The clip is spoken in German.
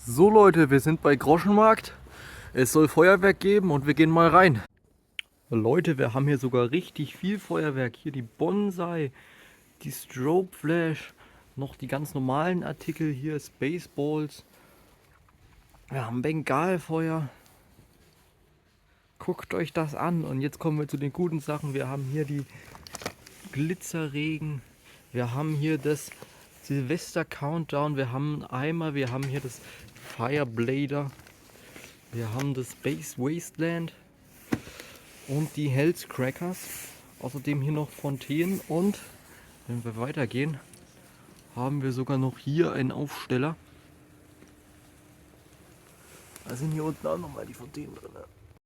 So Leute, wir sind bei Groschenmarkt. Es soll Feuerwerk geben und wir gehen mal rein. Leute, wir haben hier sogar richtig viel Feuerwerk. Hier die Bonsai, die Strobe Flash, noch die ganz normalen Artikel hier, Spaceballs. Wir haben Bengalfeuer. Guckt euch das an. Und jetzt kommen wir zu den guten Sachen. Wir haben hier die Glitzerregen. Wir haben hier das Silvester Countdown. Wir haben einen Eimer. Wir haben hier das Fireblader. Wir haben das Space Wasteland und die Hells Crackers. Außerdem hier noch Fontänen und wenn wir weitergehen, haben wir sogar noch hier einen Aufsteller. Da sind hier unten auch nochmal die Fontänen drin.